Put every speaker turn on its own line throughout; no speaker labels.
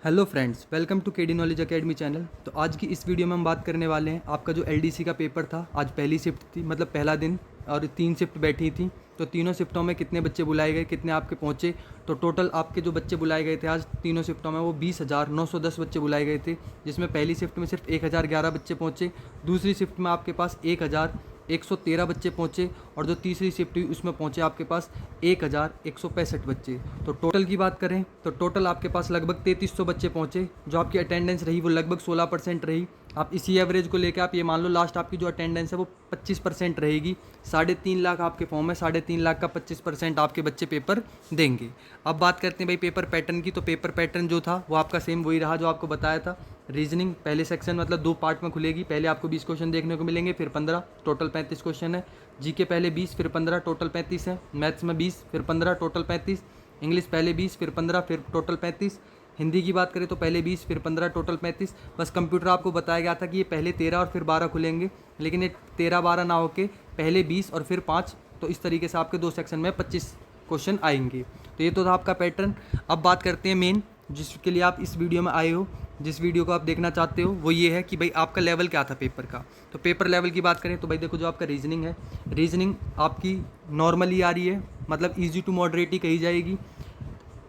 Hello friends, welcome to KD Knowledge Academy channel. तो आज की इस वीडियो में हम बात करने वाले हैं आपका जो एलडीसी का पेपर था। आज पहली शिफ्ट थी, मतलब पहला दिन, और 3 शिफ्ट बैठी थी। तो तीनों शिफ्टों में कितने बच्चे बुलाए गए, कितने आपके पहुंचे। तो टोटल आपके जो बच्चे बुलाए गए थे आज तीनों शिफ्टों में वो 20,910 बच्चे बुलाए गए थे, जिसमें पहली शिफ्ट में सिर्फ 1,011 बच्चे पहुँचे। दूसरी शिफ्ट में आपके पास 1,113 बच्चे पहुँचे, और जो तीसरी शिफ्ट हुई उसमें पहुँचे आपके पास 1,165 बच्चे। तो टोटल की बात करें तो टोटल आपके पास लगभग 3,300 बच्चे पहुँचे। जो आपकी अटेंडेंस रही वो लगभग 16% रही। आप इसी एवरेज को लेकर आप ये मान लो लास्ट आपकी जो अटेंडेंस है वो 25% रहेगी। 3.5 लाख आपके फॉर्म है, 3.5 लाख का 25% आपके बच्चे पेपर देंगे। अब बात करते हैं भाई पेपर पैटर्न की। तो पेपर पैटर्न जो था वो आपका सेम वही रहा जो आपको बताया था। रीजनिंग पहले सेक्शन मतलब 2 पार्ट में खुलेगी। पहले आपको 20 क्वेश्चन देखने को मिलेंगे, फिर 15, टोटल 35 क्वेश्चन है। जीके पहले 20 फिर 15, टोटल 35 है। मैथ्स में 20 फिर 15, टोटल 35। इंग्लिश पहले 20 फिर 15 फिर टोटल 35। हिंदी की बात करें तो पहले 20 फिर 15, टोटल 35। बस कंप्यूटर आपको बताया गया था कि ये पहले 13 और फिर 12 खुलेंगे, लेकिन ये 13-12 ना होके पहले 20 और फिर 5। तो इस तरीके से आपके 2 सेक्शन में 25 क्वेश्चन आएंगे। तो ये तो था आपका पैटर्न। अब बात करते हैं मेन, जिसके लिए आप इस वीडियो में आए हो, जिस वीडियो को आप देखना चाहते हो, वो ये है कि भाई आपका लेवल क्या था पेपर का। तो पेपर लेवल की बात करें तो भाई देखो, जो आपका रीजनिंग है, रीजनिंग आपकी नॉर्मली आ रही है, मतलब इजी टू मॉडरेट ही कही जाएगी।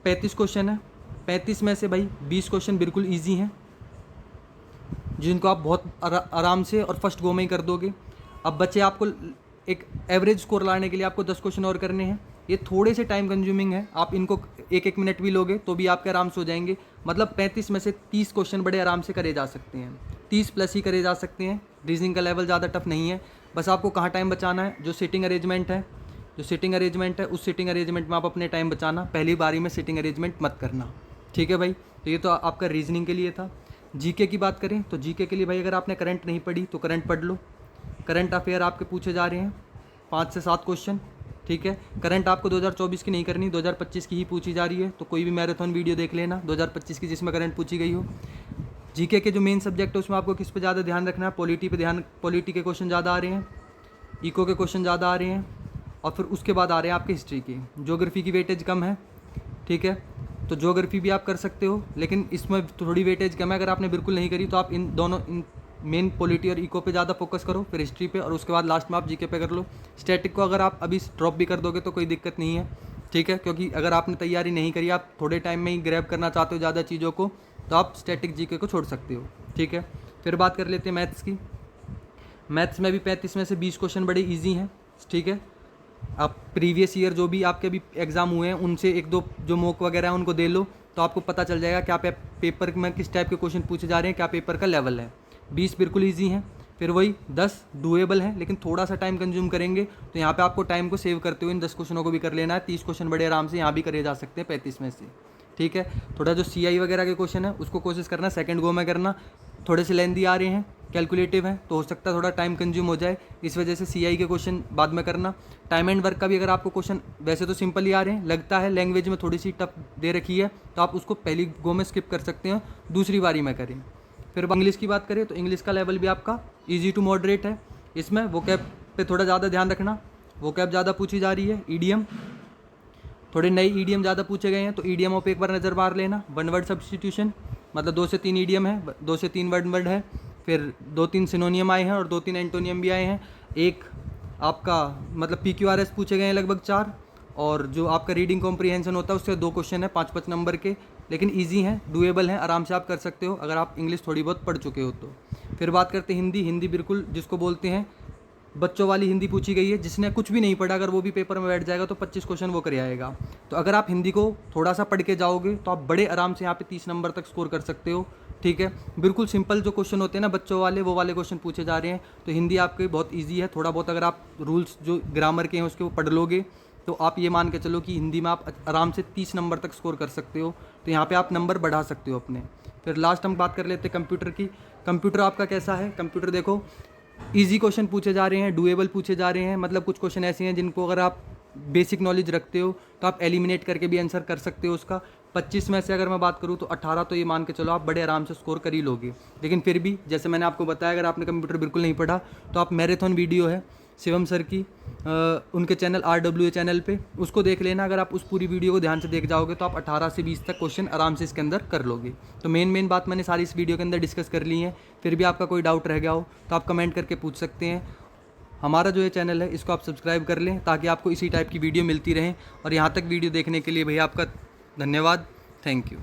35 क्वेश्चन है। 35 में से भाई 20 क्वेश्चन बिल्कुल ईजी हैं, जिनको आप बहुत आराम से और फर्स्ट गो में ही कर दोगे। अब बच्चे आपको एक एवरेज स्कोर लाने के लिए आपको 10 क्वेश्चन और करने हैं। ये थोड़े से टाइम कंज्यूमिंग है, आप इनको 1-1 मिनट भी लोगे तो भी आपके आराम से हो जाएंगे। मतलब 35 में से 30 क्वेश्चन बड़े आराम से करे जा सकते हैं, 30 प्लस ही करे जा सकते हैं। रीजनिंग का लेवल ज़्यादा टफ नहीं है। बस आपको कहाँ टाइम बचाना है, जो सिटिंग अरेंजमेंट है, उस सिटिंग अरेंजमेंट में आप अपने टाइम बचाना। पहली बारी में सिटिंग अरेंजमेंट मत करना, ठीक है भाई। तो ये तो आपका रीजनिंग के लिए था। जीके की बात करें तो जीके के लिए भाई अगर आपने करंट नहीं पढ़ी तो करंट पढ़ लो। करंट अफेयर आपके पूछे जा रहे हैं 5 से 7 क्वेश्चन, ठीक है। करंट आपको 2024 की नहीं करनी, 2025 की ही पूछी जा रही है। तो कोई भी मैराथन वीडियो देख लेना 2025 की जिसमें करंट पूछी गई हो। जीके के जो मेन सब्जेक्ट है उसमें आपको किस पे ज़्यादा ध्यान रखना है, पॉलिटी पे ध्यान। पॉलिटी के क्वेश्चन ज़्यादा आ रहे हैं, इको के क्वेश्चन ज़्यादा आ रहे हैं, और फिर उसके बाद आ रहे हैं आपके हिस्ट्री के। ज्योग्राफी की वेटेज कम है, ठीक है। तो ज्योग्राफी भी आप कर सकते हो, लेकिन इसमें थोड़ी वेटेज कम है। अगर आपने बिल्कुल नहीं करी तो आप इन दोनों मेन पॉलिटी और इको पे ज़्यादा फोकस करो, फिर हिस्ट्री पे, और उसके बाद लास्ट में आप जीके पे कर लो। स्टैटिक को अगर आप अभी ड्रॉप भी कर दोगे तो कोई दिक्कत नहीं है, ठीक है। क्योंकि अगर आपने तैयारी नहीं करी, आप थोड़े टाइम में ही ग्रैब करना चाहते हो ज़्यादा चीज़ों को, तो आप स्टैटिक जीके को छोड़ सकते हो, ठीक है। फिर बात कर लेते हैं मैथ्स की। मैथ्स में भी 35 में से 20 क्वेश्चन बड़े ईजी हैं, ठीक है। आप प्रीवियस ईयर जो भी आपके अभी एग्ज़ाम हुए हैं उनसे 1-2 जो मॉक वगैरह हैं उनको दे लो, तो आपको पता चल जाएगा क्या पेपर में किस टाइप के क्वेश्चन पूछे जा रहे हैं, क्या पेपर का लेवल है। 20 बिल्कुल ईजी हैं। फिर वही 10 डूएबल हैं, लेकिन थोड़ा सा टाइम कंज्यूम करेंगे। तो यहाँ पे आपको टाइम को सेव करते हुए इन 10 क्वेश्चनों को भी कर लेना है। 30 क्वेश्चन बड़े आराम से यहाँ भी करे जा सकते हैं 35 में से, ठीक है। थोड़ा जो CI वगैरह के क्वेश्चन है उसको कोशिश करना सेकंड गो में करना। थोड़े से लेंदी आ रहे हैं, कैलकुलेटिव हैं, तो हो सकता है थोड़ा टाइम कंज्यूम हो जाए, इस वजह से CI के क्वेश्चन बाद में करना। टाइम एंड वर्क का भी अगर आपको क्वेश्चन वैसे तो सिंपल ही आ रहे हैं, लगता है लैंग्वेज में थोड़ी सी टफ दे रखी है, तो आप उसको पहली गो में स्किप कर सकते हैं, दूसरी बारी में करें। फिर इंग्लिश की बात करें तो इंग्लिश का लेवल भी आपका ईजी टू मॉडरेट है। इसमें वोकैब पे थोड़ा ज़्यादा ध्यान रखना, वोकैब ज़्यादा पूछी जा रही है। ईडीएम, थोड़े नए ईडीएम ज़्यादा पूछे गए हैं, तो ईडीएमों पे एक बार नज़र मार लेना। 1 वर्ड सब्सटीट्यूशन, मतलब 2 से 3 ईडीएम है, 2 से 3 वर्ड है। फिर 2-3 सिनोनियम आए हैं और 2-3 एंटोनियम भी आए हैं। एक आपका मतलब PQRS पूछे गए हैं लगभग 4, और जो आपका रीडिंग कॉम्प्रीहेंशन होता है उससे 2 क्वेश्चन है 5-5 नंबर के, लेकिन ईजी हैं, डूएबल हैं, आराम से आप कर सकते हो अगर आप इंग्लिश थोड़ी बहुत पढ़ चुके हो तो। फिर बात करते हैं हिंदी। हिंदी बिल्कुल जिसको बोलते हैं बच्चों वाली हिंदी पूछी गई है। जिसने कुछ भी नहीं पढ़ा अगर वो भी पेपर में बैठ जाएगा तो 25 क्वेश्चन वो कर आएगा। तो अगर आप हिंदी को थोड़ा सा पढ़ के जाओगे तो आप बड़े आराम से यहाँ पे 30 नंबर तक स्कोर कर सकते हो, ठीक है। बिल्कुल सिंपल जो क्वेश्चन होते हैं ना बच्चों वाले, वो वाले क्वेश्चन पूछे जा रहे हैं। तो हिंदी आपके बहुत ईजी है। थोड़ा बहुत अगर आप रूल्स जो ग्रामर के हैं उसके वो पढ़ लोगे तो आप ये मान के चलो कि हिंदी में आप आराम से 30 नंबर तक स्कोर कर सकते हो। तो यहाँ पर आप नंबर बढ़ा सकते हो अपने। फिर लास्ट हम बात कर लेते हैं कंप्यूटर की। कंप्यूटर आपका कैसा है? कंप्यूटर देखो, इजी क्वेश्चन पूछे जा रहे हैं, डूएबल पूछे जा रहे हैं। मतलब कुछ क्वेश्चन ऐसे हैं जिनको अगर आप बेसिक नॉलेज रखते हो तो आप एलिमिनेट करके भी आंसर कर सकते हो उसका। 25 में से अगर मैं बात करूँ तो 18 तो ये मान के चलो आप बड़े आराम से स्कोर कर ही लोगे। लेकिन फिर भी जैसे मैंने आपको बताया, अगर आपने कंप्यूटर बिल्कुल नहीं पढ़ा तो आप मैराथन वीडियो है, शिवम सर की उनके चैनल RWA चैनल पे, उसको देख लेना। अगर आप उस पूरी वीडियो को ध्यान से देख जाओगे तो आप 18 से 20 तक क्वेश्चन आराम से इसके अंदर कर लोगे। तो मेन बात मैंने सारी इस वीडियो के अंदर डिस्कस कर ली है। फिर भी आपका कोई डाउट रह गया हो तो आप कमेंट करके पूछ सकते हैं। हमारा जो ये चैनल है इसको आप सब्सक्राइब कर लें ताकि आपको इसी टाइप की वीडियो मिलती रहें। और यहाँ तक वीडियो देखने के लिए भैया आपका धन्यवाद। Thank you.